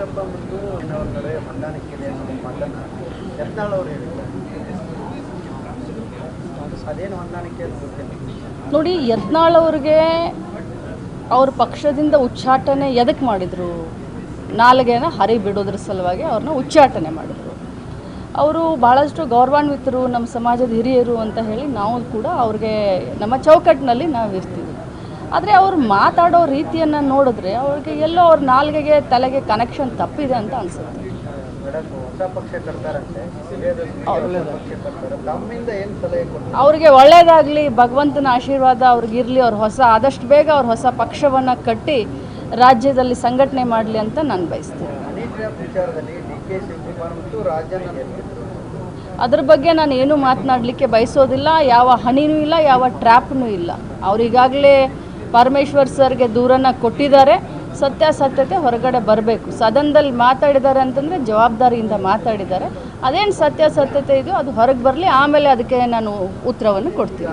ಯಡಿಯೂರಪ್ಪ ಮತ್ತು ಅವ್ರ ನಡುವೆ ಹೊಂದಾಣಿಕೆ ಅನ್ನೋ ಮಾತನ್ನ ಯತ್ನಾಳ್ ಅವರು ಹೇಳಿದ್ದಾರೆ. ಅದೇನು ಹೊಂದಾಣಿಕೆ ಅಂತ ಗೊತ್ತಿಲ್ಲ. ನೋಡಿ, ಯತ್ನಾಳ್ ಅವ್ರಿಗೆ ಅವ್ರ ಪಕ್ಷದಿಂದ ಉಚ್ಚಾಟನೆ ಎದಕ್ಕೆ ಮಾಡಿದರು? ನಾಲ್ಗೆನ ಹರಿ ಬಿಡೋದ್ರ ಸಲುವಾಗಿ ಅವ್ರನ್ನ ಉಚ್ಚಾಟನೆ ಮಾಡಿದರು. ಅವರು ಭಾಳಷ್ಟು ಗೌರವಾನ್ವಿತರು, ನಮ್ಮ ಸಮಾಜದ ಹಿರಿಯರು ಅಂತ ಹೇಳಿ ನಾವು ಕೂಡ ಅವ್ರಿಗೆ ನಮ್ಮ ಚೌಕಟ್ಟಿನಲ್ಲಿ ನಾವು ಇರ್ತೀವಿ. ಆದರೆ ಅವ್ರು ಮಾತಾಡೋ ರೀತಿಯನ್ನು ನೋಡಿದ್ರೆ ಅವ್ರಿಗೆ ಎಲ್ಲೋ ಅವ್ರ ನಾಲ್ಗೆಗೆ ತಲೆಗೆ ಕನೆಕ್ಷನ್ ತಪ್ಪಿದೆ ಅಂತ ಅನಿಸುತ್ತೆ. ಅವ್ರಿಗೆ ಒಳ್ಳೇದಾಗಲಿ, ಭಗವಂತನ ಆಶೀರ್ವಾದ ಅವ್ರಿಗಿರಲಿ, ಅವ್ರು ಆದಷ್ಟು ಬೇಗ ಅವ್ರ ಹೊಸ ಪಕ್ಷವನ್ನು ಕಟ್ಟಿ ರಾಜ್ಯದಲ್ಲಿ ಸಂಘಟನೆ ಮಾಡಲಿ ಅಂತ ನಾನು ಬಯಸ್ತೀನಿ. ಅದ್ರ ಬಗ್ಗೆ ನಾನು ಏನೂ ಮಾತನಾಡಲಿಕ್ಕೆ ಬಯಸೋದಿಲ್ಲ. ಯಾವ ಹನಿನೂ ಇಲ್ಲ, ಯಾವ ಟ್ರ್ಯಾಪ್ನೂ ಇಲ್ಲ. ಅವ್ರಿಗಾಗಲೇ ಪರಮೇಶ್ವರ್ ಸರ್ಗೆ ದೂರನ್ನು ಕೊಟ್ಟಿದ್ದಾರೆ. ಸತ್ಯಾಸತ್ಯತೆ ಹೊರಗಡೆ ಬರಬೇಕು. ಸದನದಲ್ಲಿ ಮಾತಾಡಿದ್ದಾರೆ ಅಂತಂದರೆ ಜವಾಬ್ದಾರಿಯಿಂದ ಮಾತಾಡಿದ್ದಾರೆ. ಅದೇನು ಸತ್ಯಾಸತ್ಯತೆ ಇದೆಯೋ ಅದು ಹೊರಗೆ ಬರಲಿ, ಆಮೇಲೆ ಅದಕ್ಕೆ ನಾನು ಉತ್ತರವನ್ನು ಕೊಡ್ತೀನಿ.